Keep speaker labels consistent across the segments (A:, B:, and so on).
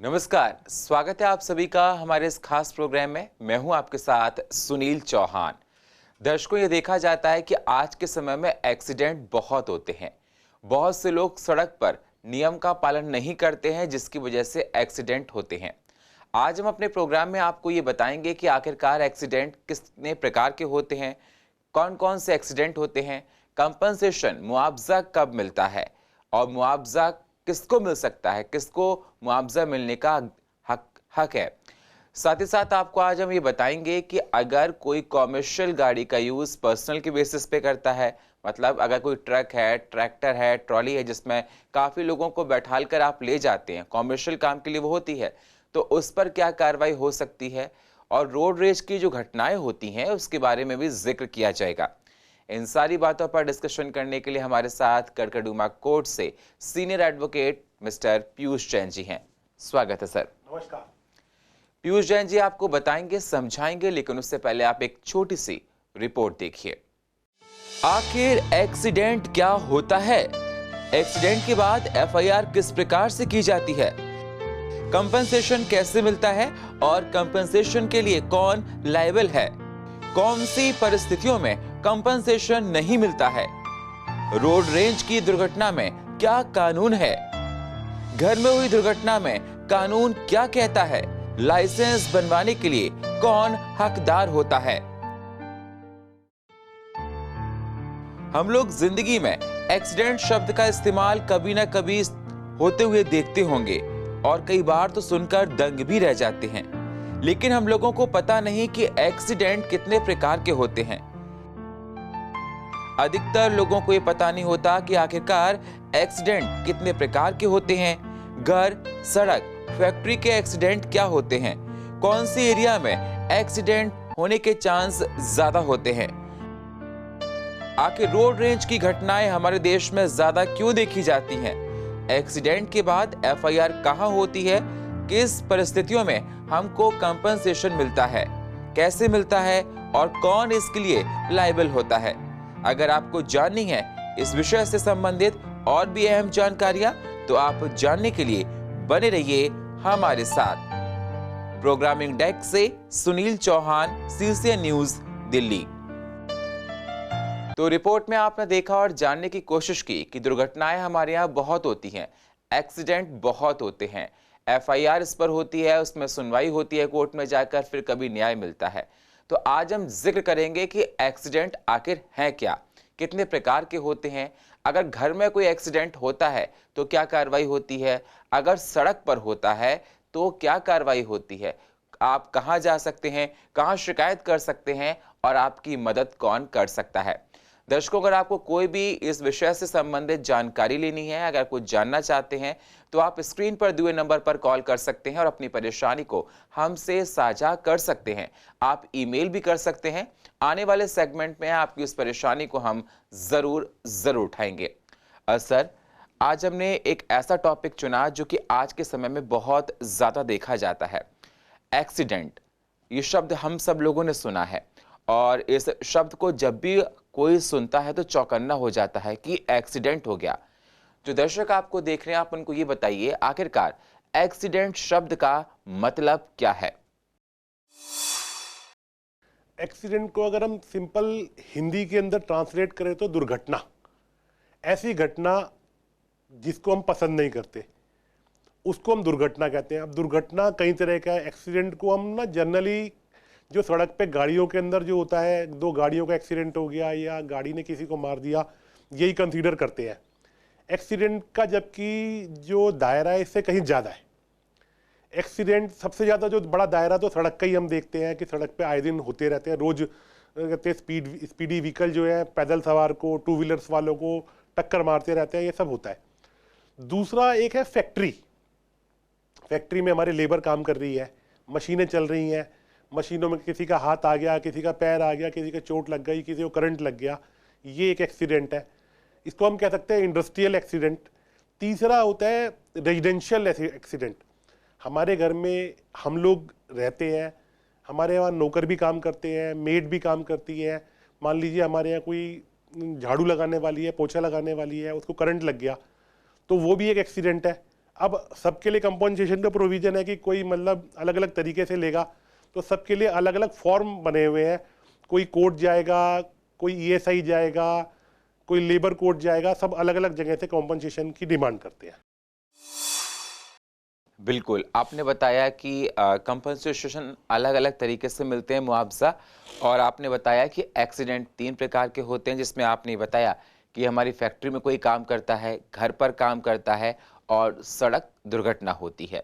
A: नमस्कार, स्वागत है आप सभी का हमारे इस खास प्रोग्राम में। मैं हूं आपके साथ सुनील चौहान। दर्शकों, ये देखा जाता है कि आज के समय में एक्सीडेंट बहुत होते हैं। बहुत से लोग सड़क पर नियम का पालन नहीं करते हैं, जिसकी वजह से एक्सीडेंट होते हैं। आज हम अपने प्रोग्राम में आपको ये बताएंगे कि आखिरकार एक्सीडेंट कितने प्रकार के होते हैं, कौन कौन से एक्सीडेंट होते हैं, कंपनसेशन मुआवजा कब मिलता है और मुआवजा किसको मिल सकता है, किसको मुआवजा मिलने का हक है। साथ ही साथ आपको आज हम ये बताएंगे कि अगर कोई कॉमर्शियल गाड़ी का यूज पर्सनल के बेसिस पे करता है, मतलब अगर कोई ट्रक है, ट्रैक्टर है, ट्रॉली है जिसमें काफी लोगों को बैठाल कर आप ले जाते हैं, कॉमर्शियल काम के लिए वो होती है, तो उस पर क्या कार्रवाई हो सकती है। और रोड रेज की जो घटनाएं होती हैं उसके बारे में भी जिक्र किया जाएगा। इन सारी बातों पर डिस्कशन करने के लिए हमारे साथ करकड़ूमा कोर्ट से senior advocate mister Piyush Jain ji हैं। स्वागत है सर।
B: नमस्कार।
A: पीयूष जैन जी आपको बताएंगे, समझाएंगे, लेकिन उससे पहले आप एक छोटी सी रिपोर्ट देखिए। आखिर एक्सीडेंट क्या होता है? एक्सीडेंट के बाद एफआईआर किस प्रकार से की जाती है? कंपनसेशन कैसे मिलता है और कंपनसेशन के लिए कौन लायबल है? कौन सी परिस्थितियों में कंपनसेशन नहीं मिलता है? रोड रेंज की दुर्घटना में क्या कानून है? घर में हुई दुर्घटना में कानून क्या कहता है? लाइसेंस बनवाने के लिए कौन हकदार होता है? हम लोग जिंदगी में एक्सीडेंट शब्द का इस्तेमाल कभी ना कभी होते हुए देखते होंगे और कई बार तो सुनकर दंग भी रह जाते हैं। लेकिन हम लोगों को पता नहीं कि एक्सीडेंट कितने प्रकार के होते हैं। अधिकतर लोगों को ये पता नहीं होता कि आखिरकार एक्सीडेंट कितने प्रकार के होते हैं। घर, सड़क, फैक्ट्री के एक्सीडेंट क्या होते हैं? कौन सी एरिया में एक्सीडेंट होने के चांस ज्यादा होते हैं? आखिर रोड रेंज की घटनाएं हमारे देश में ज्यादा क्यों देखी जाती हैं? एक्सीडेंट के बाद एफआईआर कहां होती है? किस परिस्थितियों में हमको कंपनसेशन मिलता है, कैसे मिलता है और कौन इसके लिए लायबल होता है? अगर आपको जाननी है इस विषय से संबंधित और भी अहम जानकारियां, तो आप जानने के लिए बने रहिए हमारे साथ। प्रोग्रामिंग डेस्क से सुनील चौहान, CCN न्यूज, दिल्ली। तो रिपोर्ट में आपने देखा और जानने की कोशिश की कि दुर्घटनाएं हमारे यहाँ बहुत होती हैं, एक्सीडेंट बहुत होते हैं, एफआईआर इस पर होती है, उसमें सुनवाई होती है कोर्ट में जाकर, फिर कभी न्याय मिलता है। तो आज हम जिक्र करेंगे कि एक्सीडेंट आखिर हैं क्या, कितने प्रकार के होते हैं। अगर घर में कोई एक्सीडेंट होता है तो क्या कार्रवाई होती है? अगर सड़क पर होता है तो क्या कार्रवाई होती है? आप कहां जा सकते हैं, कहां शिकायत कर सकते हैं और आपकी मदद कौन कर सकता है? दर्शकों, अगर आपको कोई भी इस विषय से संबंधित जानकारी लेनी है, अगर कुछ जानना चाहते हैं, तो आप स्क्रीन पर दिए नंबर पर कॉल कर सकते हैं और अपनी परेशानी को हमसे साझा कर सकते हैं। आप ईमेल भी कर सकते हैं। आने वाले सेगमेंट में आपकी उस परेशानी को हम जरूर उठाएंगे। सर, आज हमने एक ऐसा टॉपिक चुना जो कि आज के समय में बहुत ज्यादा देखा जाता है, एक्सीडेंट। ये शब्द हम सब लोगों ने सुना है और इस शब्द को जब भी कोई सुनता है तो चौकन्ना हो जाता है कि एक्सीडेंट हो गया। जो दर्शक आपको देख रहे हैं, आप उनको ये बताइए, आखिरकार एक्सीडेंट शब्द का मतलब क्या है?
B: एक्सीडेंट को अगर हम सिंपल हिंदी के अंदर ट्रांसलेट करें तो दुर्घटना, ऐसी घटना जिसको हम पसंद नहीं करते उसको हम दुर्घटना कहते हैं। अब दुर्घटना कई तरह का है। एक्सीडेंट को हम ना जनरली जो सड़क पे गाड़ियों के अंदर जो होता है, दो गाड़ियों का एक्सीडेंट हो गया या गाड़ी ने किसी को मार दिया, यही कंसीडर करते हैं एक्सीडेंट का, जबकि जो दायरा है इससे कहीं ज़्यादा है। एक्सीडेंट सबसे ज़्यादा जो बड़ा दायरा तो सड़क का ही हम देखते हैं कि सड़क पे आए दिन होते रहते हैं। रोज़ कहते हैं स्पीडी व्हीकल जो है पैदल सवार को, टू व्हीलर्स वालों को टक्कर मारते रहते हैं, ये सब होता है। दूसरा एक है फैक्ट्री। फैक्ट्री में हमारे लेबर काम कर रही है, मशीनें चल रही हैं, मशीनों में किसी का हाथ आ गया, किसी का पैर आ गया, किसी का चोट लग गई, किसी को करंट लग गया, ये एक एक्सीडेंट है। इसको हम कह सकते हैं इंडस्ट्रियल एक्सीडेंट। तीसरा होता है रेजिडेंशियल एक्सीडेंट। हमारे घर में हम लोग रहते हैं, हमारे यहाँ नौकर भी काम करते हैं, मेड भी काम करती है। मान लीजिए हमारे यहाँ कोई झाड़ू लगाने वाली है, पोछा लगाने वाली है, उसको करंट लग गया तो वो भी एक एक्सीडेंट है। अब सबके लिए कंपनसेशन का प्रोविजन है कि कोई मतलब अलग अलग तरीके से लेगा, तो सबके लिए अलग अलग फॉर्म बने हुए हैं। कोई कोर्ट जाएगा, कोई ईएसआई जाएगा, कोई लेबर कोर्ट जाएगा, सब अलग अलग जगह से कॉम्पनसेशन की डिमांड करते हैं।
A: बिल्कुल, आपने बताया कि कंपनसेशन अलग अलग तरीके से मिलते हैं, मुआवजा। और आपने बताया कि एक्सीडेंट 3 प्रकार के होते हैं, जिसमें आपने बताया कि हमारी फैक्ट्री में कोई काम करता है, घर पर काम करता है और सड़क दुर्घटना होती है।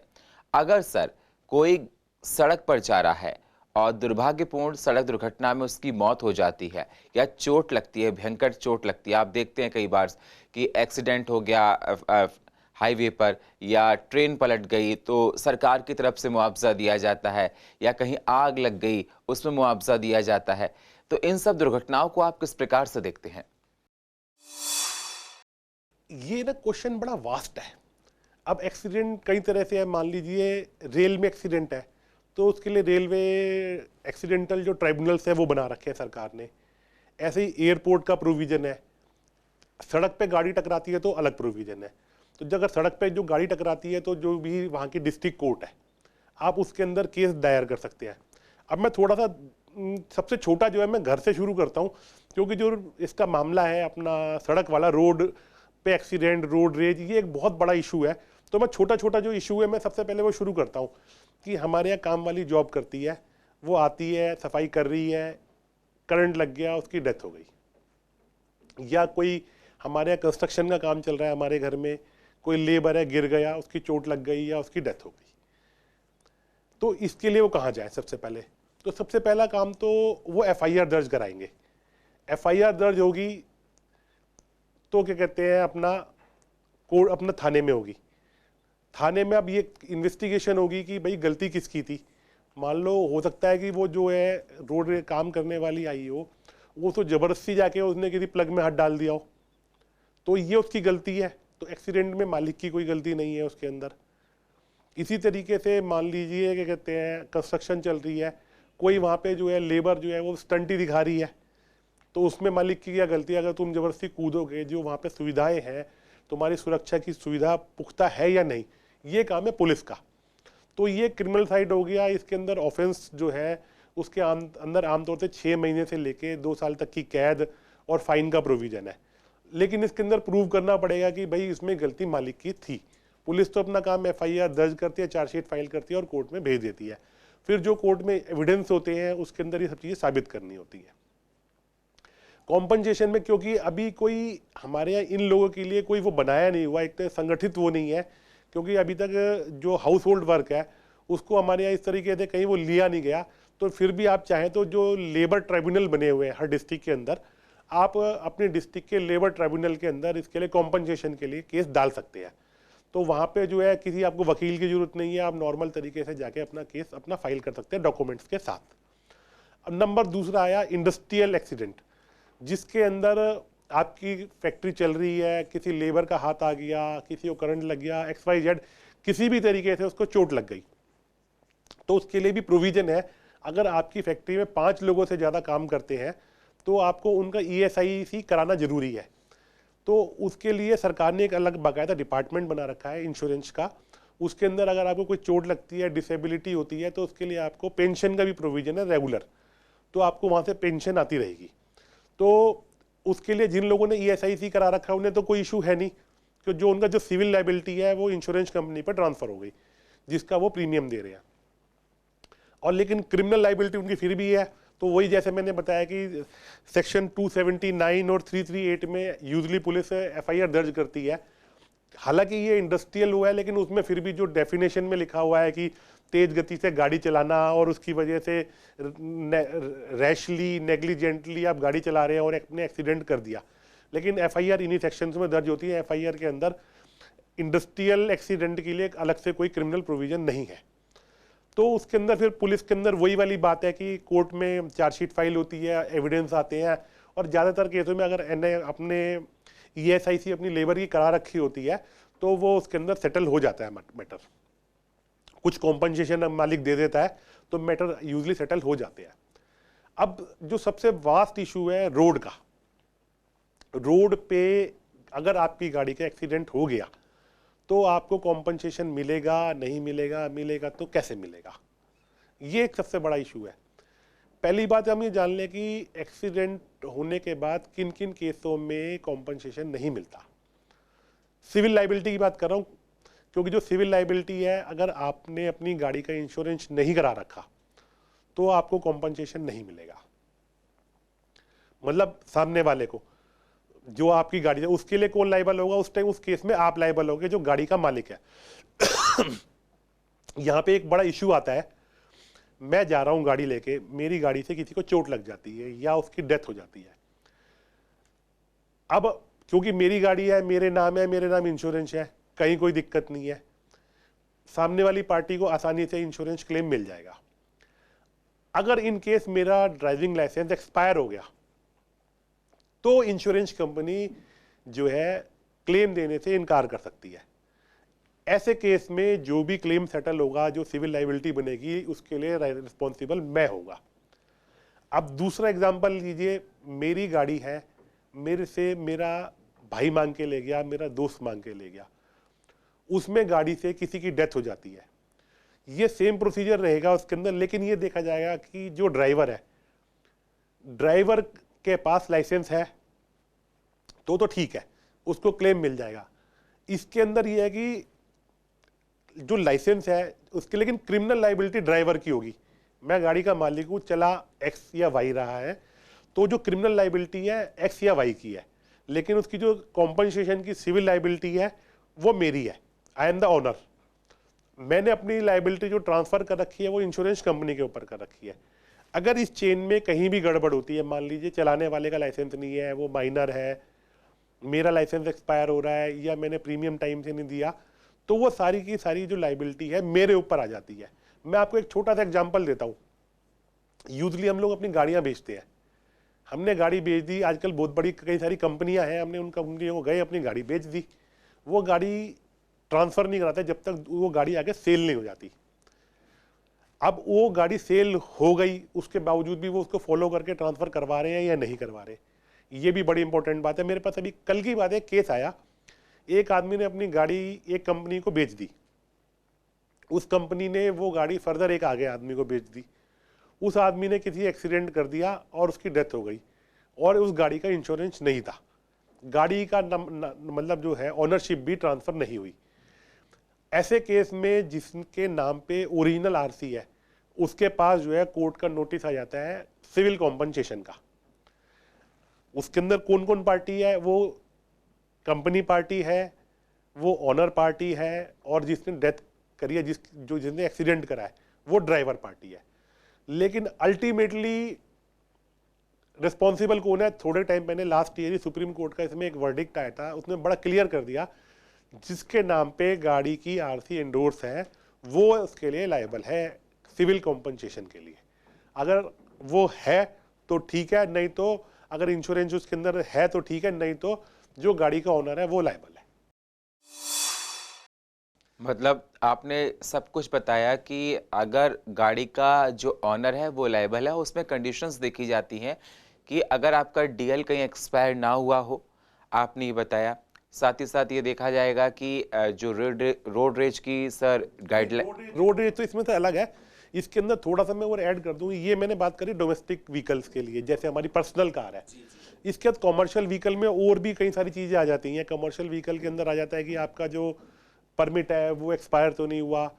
A: अगर सर कोई सड़क पर जा रहा है और दुर्भाग्यपूर्ण सड़क दुर्घटना में उसकी मौत हो जाती है या चोट लगती है, भयंकर चोट लगती है, आप देखते हैं कई बार कि एक्सीडेंट हो गया हाईवे पर या ट्रेन पलट गई तो सरकार की तरफ से मुआवजा दिया जाता है, या कहीं आग लग गई उसमें मुआवजा दिया जाता है। तो इन सब दुर्घटनाओं को आप किस प्रकार से देखते हैं?
B: ये ना क्वेश्चन बड़ा वास्ट है। अब एक्सीडेंट कई तरह से है, मान लीजिए रेल में एक्सीडेंट है तो उसके लिए रेलवे एक्सीडेंटल जो ट्राइब्यूनल्स है वो बना रखे हैं सरकार ने। ऐसे ही एयरपोर्ट का प्रोविजन है, सड़क पे गाड़ी टकराती है तो अलग प्रोविजन है। तो अगर सड़क पे जो गाड़ी टकराती है तो जो भी वहाँ की डिस्ट्रिक्ट कोर्ट है, आप उसके अंदर केस दायर कर सकते हैं। अब मैं थोड़ा सा सबसे छोटा जो है मैं घर से शुरू करता हूँ, क्योंकि जो इसका मामला है अपना सड़क वाला, रोड पे एक्सीडेंट, रोड रेज, ये एक बहुत बड़ा इशू है। तो मैं छोटा छोटा जो इशू है मैं सबसे पहले वो शुरू करता हूँ कि हमारे यहाँ काम वाली जॉब करती है, वो आती है, सफाई कर रही है, करंट लग गया, उसकी डेथ हो गई। या कोई हमारे यहाँ कंस्ट्रक्शन का काम चल रहा है, हमारे घर में कोई लेबर है, गिर गया, उसकी चोट लग गई या उसकी डेथ हो गई। तो इसके लिए वो कहाँ जाए? सबसे पहले तो सबसे पहला काम तो वो एफआईआर दर्ज कराएंगे। एफआईआर दर्ज होगी तो क्या कहते हैं अपना कोर्ट अपना थाने में होगी। थाने में अब ये इन्वेस्टिगेशन होगी कि भाई गलती किसकी थी। मान लो हो सकता है कि वो जो है रोड काम करने वाली आई हो, वो तो ज़बरदस्ती जाके उसने किसी प्लग में हाथ डाल दिया हो, तो ये उसकी गलती है। तो एक्सीडेंट में मालिक की कोई गलती नहीं है उसके अंदर। इसी तरीके से मान लीजिए क्या कहते हैं कंस्ट्रक्शन चल रही है, कोई वहाँ पे जो है लेबर जो है वो स्टंट ही दिखा रही है, तो उसमें मालिक की क्या गलती है? अगर तुम ज़बरदस्ती कूदोगे, जो वहाँ पे सुविधाएं हैं, तुम्हारी सुरक्षा की सुविधा पुख्ता है या नहीं, ये काम है पुलिस का। तो ये क्रिमिनल साइड हो गया। इसके अंदर ऑफेंस जो है उसके अंदर आमतौर से 6 महीने से लेके 2 साल तक की कैद और फाइन का प्रोविजन है। लेकिन इसके अंदर प्रूव करना पड़ेगा कि भाई इसमें गलती मालिक की थी। पुलिस तो अपना काम एफआईआर दर्ज करती है, चार्जशीट फाइल करती है और कोर्ट में भेज देती है। फिर जो कोर्ट में एविडेंस होते हैं उसके अंदर ये सब चीज़ें साबित करनी होती है। कॉम्पनसेशन में क्योंकि अभी कोई हमारे यहाँ इन लोगों के लिए कोई वो बनाया नहीं हुआ, एक तो संगठित वो नहीं है, क्योंकि अभी तक जो हाउस होल्ड वर्क है उसको हमारे यहाँ इस तरीके से कहीं वो लिया नहीं गया। तो फिर भी आप चाहें तो जो लेबर ट्राइब्यूनल बने हुए हैं हर डिस्ट्रिक्ट के अंदर, आप अपने डिस्ट्रिक्ट के लेबर ट्राइब्यूनल के अंदर इसके लिए कॉम्पनसेशन के लिए केस डाल सकते हैं। तो वहाँ पे जो है किसी आपको वकील की जरूरत नहीं है, आप नॉर्मल तरीके से जाके अपना केस अपना फाइल कर सकते हैं डॉक्यूमेंट्स के साथ। अब नंबर दूसरा आया इंडस्ट्रियल एक्सीडेंट, जिसके अंदर आपकी फैक्ट्री चल रही है, किसी लेबर का हाथ आ गया, किसी को करंट लग गया, XYZ, किसी भी तरीके से उसको चोट लग गई, तो उसके लिए भी प्रोविजन है। अगर आपकी फैक्ट्री में 5 लोगों से ज़्यादा काम करते हैं तो आपको उनका ESIC कराना जरूरी है। तो उसके लिए सरकार ने एक अलग बाकायदा डिपार्टमेंट बना रखा है इंश्योरेंस का। उसके अंदर अगर आपको कोई चोट लगती है, डिसेबिलिटी होती है, तो उसके लिए आपको पेंशन का भी प्रोविजन है रेगुलर, तो आपको वहाँ से पेंशन आती रहेगी। तो उसके लिए जिन लोगों ने ESIC करा रखा है उन्हें तो कोई इशू है नहीं, कि जो उनका जो सिविल लाइबिलिटी है वो इंश्योरेंस कंपनी पर ट्रांसफ़र हो गई, जिसका वो प्रीमियम दे रहे हैं। और लेकिन क्रिमिनल लाइबिलिटी उनकी फिर भी है। तो वही जैसे मैंने बताया कि सेक्शन 279 और 338 में यूजली पुलिस FIR दर्ज करती है। हालांकि ये इंडस्ट्रियल हुआ है, लेकिन उसमें फिर भी जो डेफिनेशन में लिखा हुआ है कि तेज गति से गाड़ी चलाना और उसकी वजह से रैशली, नेग्लिजेंटली आप गाड़ी चला रहे हैं और अपने एक्सीडेंट कर दिया, लेकिन FIR इन्हीं सेक्शंस में दर्ज होती है। FIR के अंदर इंडस्ट्रियल एक्सीडेंट के लिए अलग से कोई क्रिमिनल प्रोविजन नहीं है। तो उसके अंदर फिर पुलिस के अंदर वही वाली बात है कि कोर्ट में चार्जशीट फाइल होती है, एविडेंस आते हैं, और ज़्यादातर केसों में अगर अपने ESIC अपनी लेबर की करा रखी होती है तो वो उसके अंदर सेटल हो जाता है मैटर। कुछ कॉम्पनसेशन मालिक दे देता है तो मैटर यूजली सेटल हो जाते हैं। अब जो सबसे वास्ट इशू है रोड का, रोड पे अगर आपकी गाड़ी का एक्सीडेंट हो गया तो आपको कॉम्पनसेशन मिलेगा, नहीं मिलेगा, मिलेगा तो कैसे मिलेगा? ये एक सबसे बड़ा इशू है। पहली बात हम ये जान लें कि एक्सीडेंट होने के बाद किन किन केसों में कॉम्पनसेशन नहीं मिलता। सिविल लाइबिलिटी की बात कर रहा हूँ, क्योंकि जो सिविल लाइबिलिटी है, अगर आपने अपनी गाड़ी का इंश्योरेंस नहीं करा रखा तो आपको कॉम्पनसेशन नहीं मिलेगा। मतलब सामने वाले को, जो आपकी गाड़ी है उसके लिए कौन लाइबल होगा? उस टाइम उस केस में आप लाइबल होगे जो गाड़ी का मालिक है। यहाँ पे एक बड़ा इशू आता है, मैं जा रहा हूँ गाड़ी लेके, मेरी गाड़ी से किसी को चोट लग जाती है या उसकी डेथ हो जाती है। अब क्योंकि मेरी गाड़ी है, मेरे नाम है, मेरे नाम इंश्योरेंस है, कहीं कोई दिक्कत नहीं है, सामने वाली पार्टी को आसानी से इंश्योरेंस क्लेम मिल जाएगा। अगर इन केस मेरा ड्राइविंग लाइसेंस एक्सपायर हो गया तो इंश्योरेंस कंपनी जो है क्लेम देने से इनकार कर सकती है। ऐसे केस में जो भी क्लेम सेटल होगा, जो सिविल लाइबिलिटी बनेगी, उसके लिए रिस्पॉन्सिबल मैं होगा। अब दूसरा एग्जांपल लीजिए, मेरी गाड़ी है, मेरे से मेरा भाई मांग के ले गया, मेरा दोस्त मांग के ले गया, उसमें गाड़ी से किसी की डेथ हो जाती है। ये सेम प्रोसीजर रहेगा उसके अंदर, लेकिन ये देखा जाएगा कि जो ड्राइवर है, ड्राइवर के पास लाइसेंस है तो ठीक है, उसको क्लेम मिल जाएगा। इसके अंदर ये है कि जो लाइसेंस है उसके, लेकिन क्रिमिनल लाइबिलिटी ड्राइवर की होगी। मैं गाड़ी का मालिक हूँ, चला एक्स या वाई रहा है, तो जो क्रिमिनल लाइबिलिटी है एक्स या वाई की है, लेकिन उसकी जो कॉम्पनसेशन की सिविल लाइबिलिटी है वो मेरी है। I am the owner. मैंने अपनी लाइबिलिटी जो ट्रांसफर कर रखी है वो इंश्योरेंस कंपनी के ऊपर कर रखी है। अगर इस चेन में कहीं भी गड़बड़ होती है, मान लीजिए चलाने वाले का लाइसेंस नहीं है, वो माइनर है, मेरा लाइसेंस एक्सपायर हो रहा है, या मैंने प्रीमियम टाइम से नहीं दिया, तो वो सारी की सारी जो लाइबिलिटी है मेरे ऊपर आ जाती है। मैं आपको एक छोटा सा एग्जांपल देता हूँ। यूजली हम लोग अपनी गाड़ियाँ बेचते हैं, हमने गाड़ी बेच दी, आजकल बहुत बड़ी कई सारी कंपनियां हैं, हमने उन कंपनियों को गए, अपनी गाड़ी बेच दी, वो गाड़ी ट्रांसफ़र नहीं कराते जब तक वो गाड़ी आगे सेल नहीं हो जाती। अब वो गाड़ी सेल हो गई, उसके बावजूद भी वो उसको फॉलो करके ट्रांसफ़र करवा रहे हैं या नहीं करवा रहे, ये भी बड़ी इंपॉर्टेंट बात है। मेरे पास अभी कल की बात है, केस आया, एक आदमी ने अपनी गाड़ी एक कंपनी को बेच दी, उस कंपनी ने वो गाड़ी फर्दर एक आगे आदमी को बेच दी, उस आदमी ने किसी एक्सीडेंट कर दिया और उसकी डेथ हो गई, और उस गाड़ी का इंश्योरेंस नहीं था, गाड़ी का मतलब जो है ओनरशिप भी ट्रांसफ़र नहीं हुई। ऐसे केस में जिसके नाम पे ओरिजिनल आरसी है, उसके पास जो है कोर्ट का नोटिस आ जाता है सिविल कॉम्पनसेशन का। उसके अंदर कौन कौन पार्टी है? वो कंपनी पार्टी है, वो ऑनर पार्टी है, और जिसने डेथ करी है, जिसने एक्सीडेंट करा है, वो ड्राइवर पार्टी है। लेकिन अल्टीमेटली रिस्पॉन्सिबल कौन है? थोड़े टाइम पहले लास्ट ईयर ही सुप्रीम कोर्ट का इसमें एक वर्डिक्ट आया था, उसने बड़ा क्लियर कर दिया, जिसके नाम पे गाड़ी की आरसी एंडोर्स है वो उसके लिए लायबल है सिविल कॉम्पनसेशन के लिए। अगर वो है तो ठीक है, नहीं तो अगर इंश्योरेंस उसके अंदर है तो ठीक है, नहीं तो जो गाड़ी का ओनर है वो लायबल है।
A: मतलब आपने सब कुछ बताया कि अगर गाड़ी का जो ऑनर है वो लायबल है, उसमें कंडीशंस देखी जाती हैं कि अगर आपका डीएल कहीं एक्सपायर ना हुआ हो, आपने ये बताया। साथ ही साथ ये देखा जाएगा कि जो रोड रेज की सर गाइडलाइन,
B: रोड रेज तो इसमें से अलग है, इसके अंदर थोड़ा सा मैं और ऐड कर दूं, ये मैंने बात करी डोमेस्टिक व्हीकल्स के लिए, जैसे हमारी पर्सनल कार है। इसके बाद कॉमर्शियल व्हीकल में और भी कई सारी चीज़ें आ जाती हैं। कमर्शियल व्हीकल के अंदर आ जाता है कि आपका जो परमिट है वो एक्सपायर तो नहीं हुआ,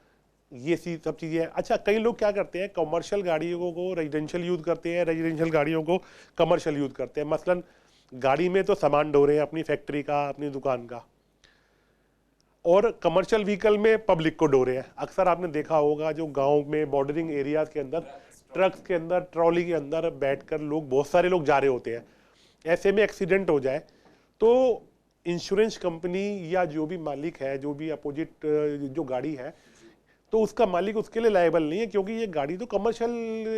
B: ये सब चीज़ें। अच्छा, कई लोग क्या करते हैं, कमर्शियल गाड़ियों को रेजिडेंशियल यूज़ करते हैं, रेजिडेंशियल गाड़ियों को कमर्शियल यूज़ करते हैं। मसलन गाड़ी में तो सामान ढो रहे हैं अपनी फैक्ट्री का, अपनी दुकान का, और कमर्शियल व्हीकल में पब्लिक को ढो रहे हैं। अक्सर आपने देखा होगा जो गांव में बॉर्डरिंग एरियाज के अंदर ट्रक्स के अंदर, ट्रॉली के अंदर बैठकर लोग, बहुत सारे लोग जा रहे होते हैं, ऐसे में एक्सीडेंट हो जाए तो इंश्योरेंस कंपनी या जो भी मालिक है, जो भी अपोजिट जो गाड़ी है, तो उसका मालिक उसके लिए लायबल नहीं है, क्योंकि ये गाड़ी तो कमर्शियल,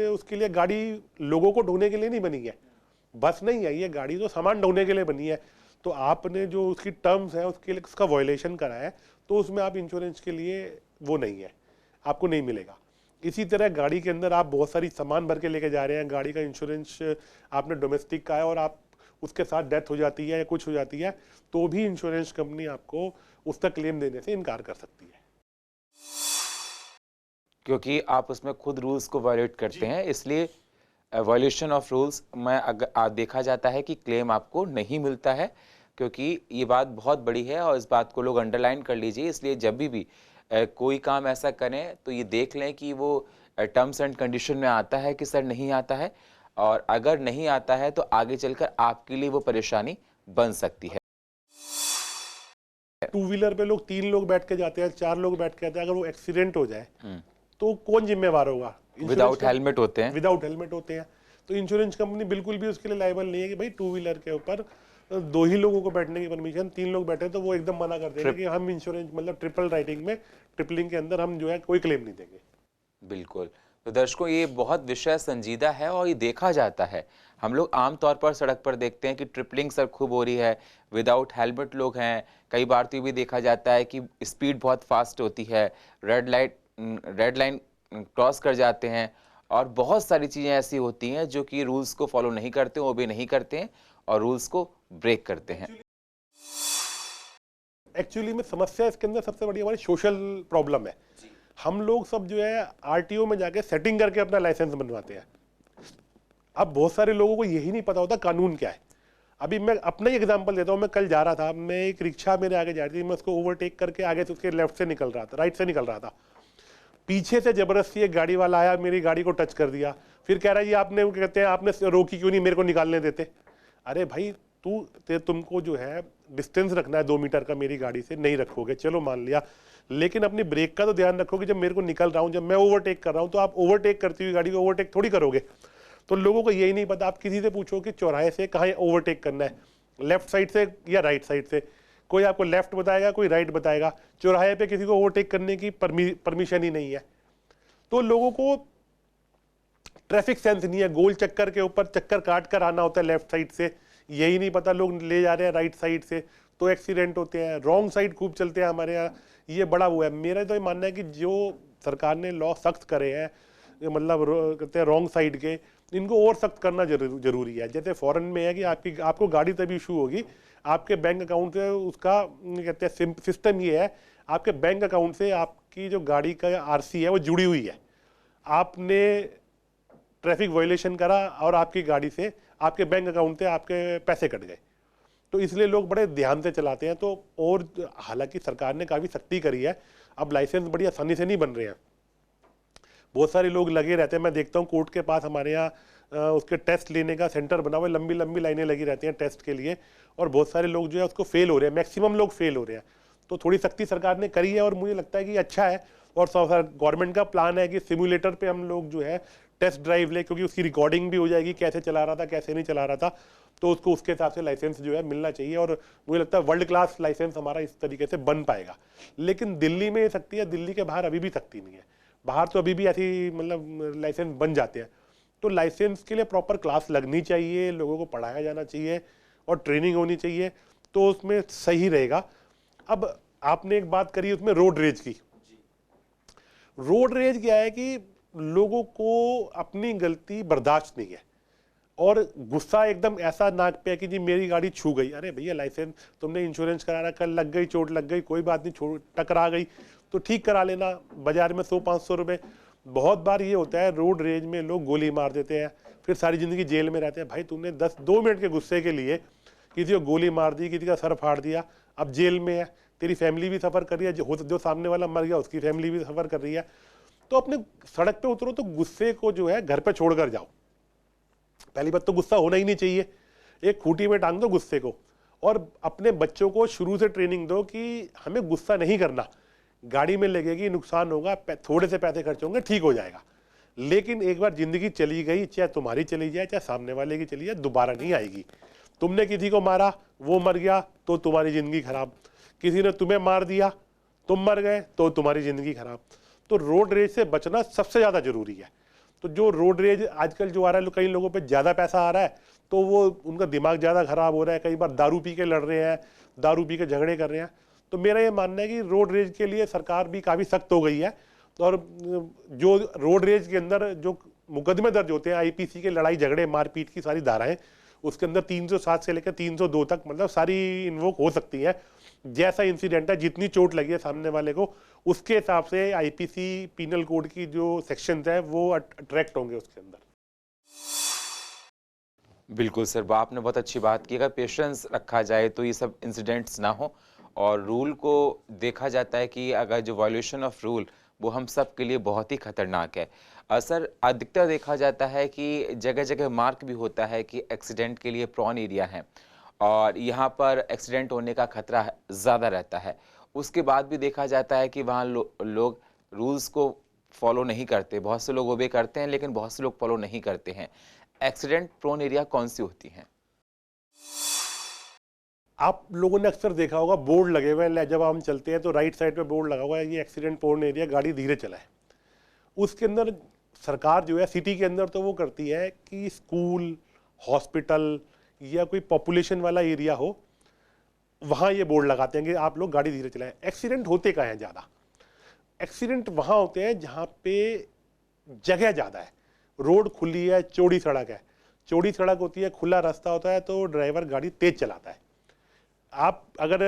B: उसके लिए गाड़ी लोगों को ढोने के लिए नहीं बनी है, बस नहीं है, ये गाड़ी तो सामान ढोने के लिए बनी है। तो आपने जो उसकी टर्म्स है उसके लिए उसका वायलेशन करा है, तो उसमें आप इंश्योरेंस के लिए वो नहीं है, आपको नहीं मिलेगा। इसी तरह गाड़ी के अंदर आप बहुत सारी सामान भर के लेके जा रहे हैं, गाड़ी का इंश्योरेंस आपने डोमेस्टिक का है और आप उसके साथ डेथ हो जाती है या कुछ हो जाती है, तो भी इंश्योरेंस कंपनी आपको उसका क्लेम देने से इनकार कर सकती है,
A: क्योंकि आप उसमें खुद रूल्स को वायलेट करते हैं, इसलिए वायलेशन ऑफ रूल्स में अगर देखा जाता है कि क्लेम आपको नहीं मिलता है, क्योंकि ये बात बहुत बड़ी है और इस बात को लोग अंडरलाइन कर लीजिए। इसलिए जब भी कोई काम ऐसा करें तो ये देख लें कि वो टर्म्स एंड कंडीशन में आता है कि सर नहीं आता है, और अगर नहीं आता है तो आगे चलकर आपके लिए वो परेशानी बन सकती है।
B: टू व्हीलर पे लोग 3 लोग बैठ के जाते हैं, 4 लोग बैठ के जाते हैं, अगर वो एक्सीडेंट हो जाए तो कौन जिम्मेवार होगा?
A: विदाउट हेलमेट होते हैं,
B: विदाउट हेलमेट होते हैं, तो इंश्योरेंस कंपनी बिल्कुल भी उसके लिए लायबल नहीं है कि भाई टू व्हीलर के ऊपर 2 ही लोगों को बैठने की परमिशन, 3 लोग बैठे तो वो एकदम मना कर देंगे कि हम इंश्योरेंस मतलब ट्रिपल राइटिंग में, ट्रिपलिंग के अंदर हम जो है कोई क्लेम नहीं देंगे।
A: बिल्कुल। तो दर्शकों, ये बहुत विषय संजीदा है और ये देखा जाता है। हम लोग आमतौर पर सड़क पर देखते हैं कि ट्रिपलिंग सर खूब हो रही है, विदाउट हेलमेट लोग हैं। कई बार तो ये भी देखा जाता है कि स्पीड बहुत फास्ट होती है, रेड लाइन क्रॉस कर जाते हैं, और बहुत सारी चीज़ें ऐसी होती हैं जो कि रूल्स को फॉलो नहीं करते, ओबे नहीं करते हैं और रूल्स को ब्रेक करते हैं।
B: एक्चुअली में समस्या इसके अंदर सबसे बड़ी हमारी सोशल प्रॉब्लम है। हम लोग सब जो है आरटीओ में जाके सेटिंग करके अपना लाइसेंस बनवाते हैं। अब बहुत सारे लोगों को यही नहीं पता होता कानून क्या है। अभी मैं अपना ही एग्जांपल देता हूँ। मैं कल जा रहा था, मैं एक रिक्शा मेरे आगे जा रही थी, मैं उसको ओवरटेक करके आगे से उसके लेफ्ट से निकल रहा था, राइट से निकल रहा था। पीछे से जबरदस्ती एक गाड़ी वाला आया, मेरी गाड़ी को टच कर दिया, फिर कह रहा है ये आपने, कहते हैं आपने रोकी क्यों नहीं, मेरे को निकालने देते। अरे भाई तुमको जो है डिस्टेंस रखना है 2 मीटर का, मेरी गाड़ी से नहीं रखोगे, चलो मान लिया, लेकिन अपनी ब्रेक का तो ध्यान रखोगे। जब मेरे को निकल रहा हूँ, जब मैं ओवरटेक कर रहा हूँ, तो आप ओवरटेक करती हुई गाड़ी को ओवरटेक थोड़ी करोगे। तो लोगों को यही नहीं पता। आप किसी से पूछो कि चौराहे से कहाँ ओवरटेक करना है, लेफ्ट साइड से या राइट साइड से, कोई आपको लेफ्ट बताएगा, कोई राइट बताएगा। चौराहे पे किसी को ओवरटेक करने की परमिशन ही नहीं है। तो लोगों को ट्रैफिक सेंस नहीं है, गोल चक्कर के ऊपर चक्कर काट कर आना होता है लेफ्ट साइड से, यही नहीं पता, लोग ले जा रहे हैं राइट साइड से, तो एक्सीडेंट होते हैं। रॉन्ग साइड खूब चलते हैं हमारे यहाँ, ये बड़ा वो है। मेरा तो ये मानना है कि जो सरकार ने लॉ सख्त करे हैं, मतलब कहते हैं रॉन्ग साइड के, इनको और सख्त करना जरूरी है। जैसे फॉरेन में है कि आपको गाड़ी तभी इशू होगी आपके बैंक अकाउंट से, उसका कहते हैं सिस्टम ये है, आपके बैंक अकाउंट से आपकी जो गाड़ी का आरसी है वो जुड़ी हुई है। आपने ट्रैफिक वायलेशन करा और आपकी गाड़ी से, आपके बैंक अकाउंट से आपके पैसे कट गए, तो इसलिए लोग बड़े ध्यान से चलाते हैं। तो और हालांकि सरकार ने काफ़ी सख्ती करी है, अब लाइसेंस बड़ी आसानी से नहीं बन रहे हैं। बहुत सारे लोग लगे रहते हैं, मैं देखता हूँ कोर्ट के पास हमारे यहाँ उसके टेस्ट लेने का सेंटर बना हुआ है, लंबी लंबी लाइनें लगी रहती हैं टेस्ट के लिए, और बहुत सारे लोग जो है उसको फेल हो रहे हैं, मैक्सिमम लोग फेल हो रहे हैं। तो थोड़ी सख्ती सरकार ने करी है और मुझे लगता है कि अच्छा है। और गवर्नमेंट का प्लान है कि सिमुलेटर पे हम लोग जो है टेस्ट ड्राइव ले, क्योंकि उसकी रिकॉर्डिंग भी हो जाएगी, कैसे चला रहा था कैसे नहीं चला रहा था, तो उसको उसके हिसाब से लाइसेंस जो है मिलना चाहिए। और मुझे लगता है वर्ल्ड क्लास लाइसेंस हमारा इस तरीके से बन पाएगा। लेकिन दिल्ली में ये सख्ती है, दिल्ली के बाहर अभी भी सख्ती नहीं है। बाहर तो अभी भी ऐसी मतलब लाइसेंस बन जाते हैं। तो लाइसेंस के लिए प्रॉपर क्लास लगनी चाहिए, लोगों को पढ़ाया जाना चाहिए और ट्रेनिंग होनी चाहिए, तो उसमें सही रहेगा। अब आपने एक बात करी उसमें रोड रेज की। रोड रेज क्या है कि लोगों को अपनी गलती बर्दाश्त नहीं है और गुस्सा एकदम ऐसा नाक पे है कि जी मेरी गाड़ी छू गई। अरे भैया लाइसेंस तुमने इंश्योरेंस कराना, कल लग गई, चोट लग गई, कोई बात नहीं, टकरा गई तो ठीक करा लेना, बाजार में 100-500 रुपए। बहुत बार ये होता है रोड रेज में लोग गोली मार देते हैं, फिर सारी जिंदगी जेल में रहते हैं। भाई तुमने 2 मिनट के गुस्से के लिए किसी को गोली मार दी, किसी का सर फाड़ दिया, अब जेल में है, तेरी फैमिली भी सफ़र कर रही है, जो सामने वाला मर गया उसकी फैमिली भी सफ़र कर रही है। तो अपने सड़क पे उतरो तो गुस्से को जो है घर पे छोड़कर जाओ। पहली बात तो गुस्सा होना ही नहीं चाहिए, एक खूंटी में टांग दो गुस्से को। और अपने बच्चों को शुरू से ट्रेनिंग दो कि हमें गुस्सा नहीं करना, गाड़ी में लगेगी, नुकसान होगा, थोड़े से पैसे खर्च होंगे, ठीक हो जाएगा, लेकिन एक बार जिंदगी चली गई, चाहे तुम्हारी चली जाए चाहे सामने वाले की चली जाए, दोबारा नहीं आएगी। तुमने किसी को मारा, वो मर गया तो तुम्हारी जिंदगी खराब, किसी ने तुम्हें मार दिया, तुम मर गए तो तुम्हारी जिंदगी खराब। तो रोड रेज से बचना सबसे ज़्यादा जरूरी है। तो जो रोड रेज आजकल जो आ रहा है, कई लोगों पे ज़्यादा पैसा आ रहा है तो वो उनका दिमाग ज़्यादा खराब हो रहा है, कई बार दारू पी के लड़ रहे हैं, दारू पी के झगड़े कर रहे हैं। तो मेरा ये मानना है कि रोड रेज के लिए सरकार भी काफ़ी सख्त हो गई है, और जो रोड रेज के अंदर जो मुकदमे दर्ज होते हैं आईपीसी के, लड़ाई झगड़े मारपीट की सारी धाराएं, उसके अंदर 307 से लेकर 302 तक मतलब सारी इन्वोक हो सकती है। जैसा इंसिडेंट है, जितनी चोट लगी है सामने वाले को, उसके हिसाब से आईपीसी पीनल कोड की जो सेक्शंस है वो अट्रैक्ट होंगे उसके अंदर।
A: बिल्कुल सर, आपने बहुत अच्छी बात की। अगर पेशेंस रखा जाए तो ये सब इंसिडेंट्स ना हो, और रूल को देखा जाता है कि अगर जो वायलेशन ऑफ रूल वो हम सब के लिए बहुत ही खतरनाक है। सर, अधिकतर देखा जाता है कि जगह जगह मार्क भी होता है कि एक्सीडेंट के लिए प्रॉन एरिया है, और यहाँ पर एक्सीडेंट होने का खतरा ज़्यादा रहता है। उसके बाद भी देखा जाता है कि वहाँ लोग रूल्स को फॉलो नहीं करते। बहुत से लोग ओबे करते हैं, लेकिन बहुत से लोग फॉलो नहीं करते हैं। एक्सीडेंट प्रोन एरिया कौन सी होती हैं?
B: आप लोगों ने अक्सर देखा होगा बोर्ड लगे हुए हैं, जब हम चलते हैं तो राइट साइड पे बोर्ड लगा हुआ है, ये एक्सीडेंट प्रोन एरिया, गाड़ी धीरे चलाए। उसके अंदर सरकार जो है सिटी के अंदर तो वो करती है कि स्कूल, हॉस्पिटल या कोई पॉपुलेशन वाला एरिया हो, वहाँ ये बोर्ड लगाते हैं कि आप लोग गाड़ी धीरे चलाएं। एक्सीडेंट होते कहाँ हैं ज़्यादा? एक्सीडेंट वहाँ होते हैं जहाँ पे जगह ज़्यादा है, रोड खुली है, चौड़ी सड़क है। चौड़ी सड़क होती है, खुला रास्ता होता है, तो ड्राइवर गाड़ी तेज़ चलाता है। आप अगर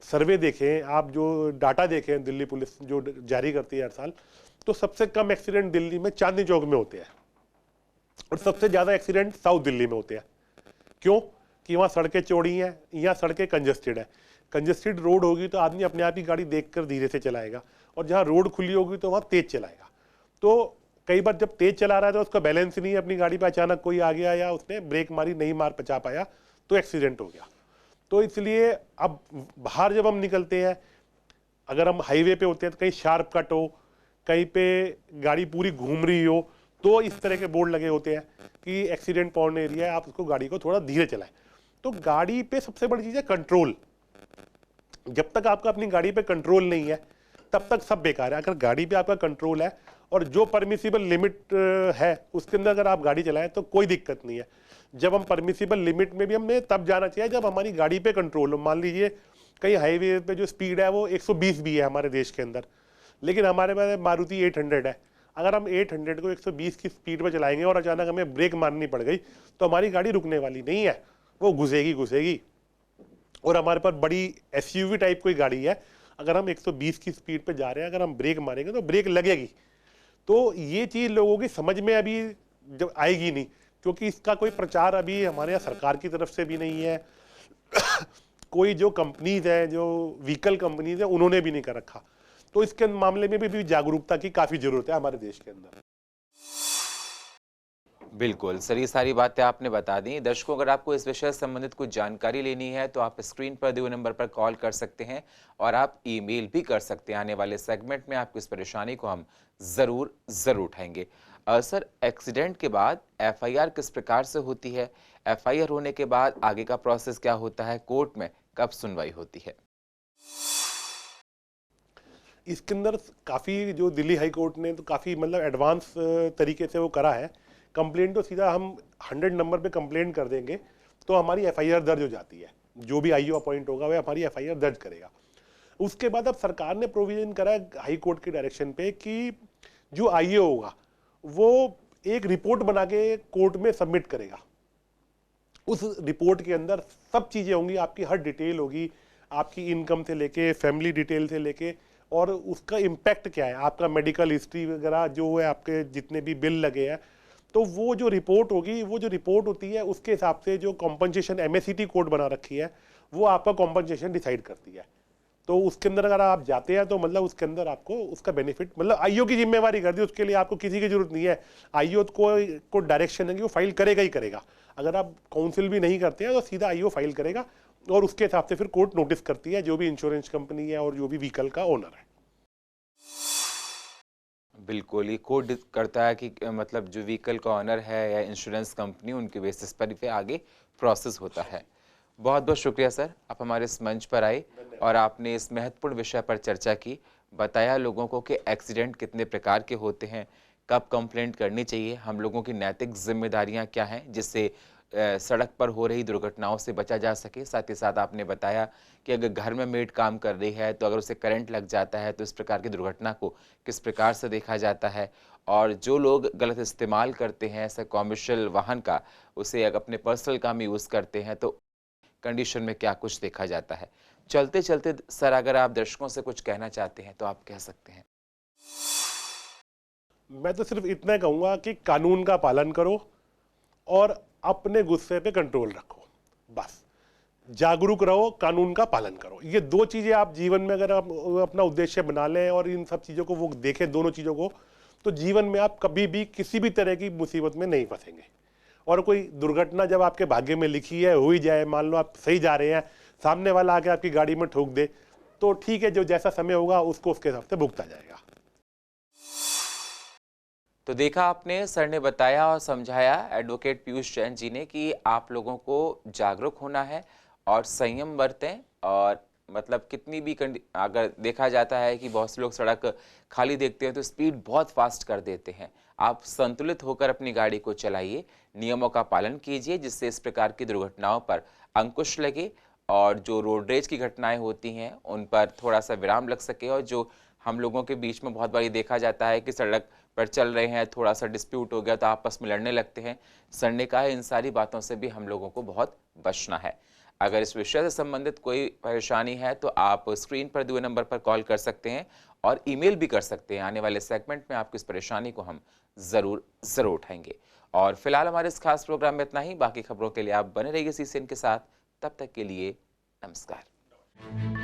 B: सर्वे देखें, आप जो डाटा देखें दिल्ली पुलिस जो जारी करती है हर साल, तो सबसे कम एक्सीडेंट दिल्ली में चांदनी चौक में होते हैं, और सबसे ज़्यादा एक्सीडेंट साउथ दिल्ली में होते हैं। क्यों? कि वहाँ सड़कें चौड़ी हैं या सड़कें कंजस्टेड है। कंजस्टेड रोड होगी तो आदमी अपने आप ही गाड़ी देखकर धीरे से चलाएगा, और जहाँ रोड खुली होगी तो वहाँ तेज़ चलाएगा। तो कई बार जब तेज़ चला रहा है तो उसका बैलेंस नहीं है, अपनी गाड़ी पे अचानक कोई आ गया या उसने ब्रेक मारी, नहीं मार बचा पाया, तो एक्सीडेंट हो गया। तो इसलिए अब बाहर जब हम निकलते हैं, अगर हम हाईवे पे होते हैं तो कहीं शार्प कट हो, कहीं पे गाड़ी पूरी घूम रही हो, तो इस तरह के बोर्ड लगे होते हैं कि एक्सीडेंट प्रोन एरिया है, आप उसको गाड़ी को थोड़ा धीरे चलाएं। तो गाड़ी पे सबसे बड़ी चीज़ है कंट्रोल। जब तक आपका अपनी गाड़ी पे कंट्रोल नहीं है तब तक सब बेकार है। अगर गाड़ी पे आपका कंट्रोल है और जो परमिसिबल लिमिट है उसके अंदर अगर आप गाड़ी चलाएं तो कोई दिक्कत नहीं है। जब हम परमिसिबल लिमिट में भी हमें तब जाना चाहिए जब हमारी गाड़ी पे कंट्रोल हो। मान लीजिए कहीं हाईवे पे जो स्पीड है वो 120 भी है हमारे देश के अंदर, लेकिन हमारे पास मारुति 800 है। अगर हम 800 को 120 की स्पीड पर चलाएंगे और अचानक हमें ब्रेक मारनी पड़ गई तो हमारी गाड़ी रुकने वाली नहीं है, वो घुसेगी। और हमारे पास बड़ी एसयूवी टाइप कोई गाड़ी है, अगर हम 120 की स्पीड पे जा रहे हैं, अगर हम ब्रेक मारेंगे तो ब्रेक लगेगी। तो ये चीज़ लोगों की समझ में अभी जब आएगी नहीं, क्योंकि इसका कोई प्रचार अभी हमारे यहाँ सरकार की तरफ से भी नहीं है। कोई जो कंपनीज है, जो व्हीकल कंपनीज है, उन्होंने भी नहीं कर रखा। तो इसके मामले में भी जागरूकता की काफ़ी ज़रूरत है हमारे देश के अंदर।
A: बिल्कुल सर, ये सारी बातें आपने बता दी। दर्शकों, अगर आपको इस विषय से संबंधित कुछ जानकारी लेनी है तो आप स्क्रीन पर दिए हुए नंबर पर कॉल कर सकते हैं, और आप ईमेल भी कर सकते हैं। आने वाले सेगमेंट में आपकी इस परेशानी को हम ज़रूर उठाएंगे। सर, एक्सीडेंट के बाद एफआईआर किस प्रकार से होती है? एफआईआर होने के बाद आगे का प्रोसेस क्या होता है? कोर्ट में कब सुनवाई होती है?
B: इसके अंदर काफ़ी जो दिल्ली हाई कोर्ट ने तो काफ़ी मतलब एडवांस तरीके से वो करा है। कंप्लेंट तो सीधा हम 100 नंबर पे कंप्लेंट कर देंगे तो हमारी एफआईआर दर्ज हो जाती है। जो भी आईओ अपॉइंट होगा वह हमारी एफआईआर दर्ज करेगा। उसके बाद अब सरकार ने प्रोविजन करा है हाई कोर्ट के डायरेक्शन पे कि जो आईओ होगा वो एक रिपोर्ट बना के कोर्ट में सबमिट करेगा। उस रिपोर्ट के अंदर सब चीज़ें होंगी, आपकी हर डिटेल होगी, आपकी इनकम से लेके फैमिली डिटेल से लेके, और उसका इम्पैक्ट क्या है, आपका मेडिकल हिस्ट्री वगैरह जो है, आपके जितने भी बिल लगे हैं। तो वो जो रिपोर्ट होगी, वो जो रिपोर्ट होती है उसके हिसाब से जो कॉम्पनसेशन एमएससीटी कोड बना रखी है वो आपका कॉम्पनसेशन डिसाइड करती है। तो उसके अंदर अगर आप जाते हैं तो मतलब उसके अंदर आपको उसका बेनिफिट, मतलब आईओ की जिम्मेवारी कर दी, उसके लिए आपको किसी की जरूरत नहीं है। आईओ को डायरेक्शन है कि वो फाइल करेगा ही करेगा। अगर आप काउंसिल भी नहीं करते हैं तो सीधा आईओ फाइल करेगा, और उसके हिसाब से फिर कोर्ट नोटिस करती है जो भी इंश्योरेंस कंपनी है और जो भी व्हीकल का ओनर है।
A: बिल्कुल, ये कोर्ट करता है कि मतलब जो व्हीकल का ऑनर है या इंश्योरेंस कंपनी, उनके बेसिस पर फिर आगे प्रोसेस होता है। बहुत बहुत शुक्रिया सर, आप हमारे इस मंच पर आए और आपने इस महत्वपूर्ण विषय पर चर्चा की, बताया लोगों को कि एक्सीडेंट कितने प्रकार के होते हैं, कब कंप्लेंट करनी चाहिए, हम लोगों की नैतिक जिम्मेदारियां क्या हैं, जिससे सड़क पर हो रही दुर्घटनाओं से बचा जा सके। साथ ही साथ आपने बताया कि अगर घर में मेड काम कर रही है तो अगर उसे करंट लग जाता है तो इस प्रकार की दुर्घटना को किस प्रकार से देखा जाता है, और जो लोग गलत इस्तेमाल करते हैं ऐसा कॉमर्शियल वाहन का, उसे अगर अपने पर्सनल काम यूज़ करते हैं तो कंडीशन में क्या कुछ देखा जाता है। चलते चलते सर, अगर आप दर्शकों से कुछ कहना चाहते हैं तो आप कह सकते हैं।
B: मैं तो सिर्फ इतना कहूँगा कि कानून का पालन करो और अपने गुस्से पे कंट्रोल रखो, बस। जागरूक रहो, कानून का पालन करो। ये दो चीज़ें आप जीवन में अगर आप अपना उद्देश्य बना लें और इन सब चीज़ों को वो देखें, दोनों चीज़ों को, तो जीवन में आप कभी भी किसी भी तरह की मुसीबत में नहीं फंसेंगे। और कोई दुर्घटना जब आपके भाग्य में लिखी है हो ही जाए, मान लो आप सही जा रहे हैं, सामने वाला आके आपकी गाड़ी में ठोक दे, तो ठीक है, जो जैसा समय होगा उसको उसके हिसाब से भुगता जाएगा।
A: तो देखा आपने, सर ने बताया और समझाया एडवोकेट पीयूष जैन जी ने कि आप लोगों को जागरूक होना है और संयम बरतें। और मतलब कितनी भी अगर देखा जाता है कि बहुत से लोग सड़क खाली देखते हैं तो स्पीड बहुत फास्ट कर देते हैं। आप संतुलित होकर अपनी गाड़ी को चलाइए, नियमों का पालन कीजिए, जिससे इस प्रकार की दुर्घटनाओं पर अंकुश लगे और जो रोड रेज की घटनाएं होती हैं उन पर थोड़ा सा विराम लग सके। और जो हम लोगों के बीच में बहुत बारी देखा जाता है कि सड़क पर चल रहे हैं, थोड़ा सा डिस्प्यूट हो गया तो आपस में लड़ने लगते हैं, सर ने कहा इन सारी बातों से भी हम लोगों को बहुत बचना है। अगर इस विषय से संबंधित कोई परेशानी है तो आप स्क्रीन पर दिए हुए नंबर पर कॉल कर सकते हैं और ईमेल भी कर सकते हैं। आने वाले सेगमेंट में आपकी इस परेशानी को हम ज़रूर उठाएंगे। और फिलहाल हमारे इस खास प्रोग्राम में इतना ही। बाकी खबरों के लिए आप बने रहिए CCN के साथ। तब तक के लिए नमस्कार।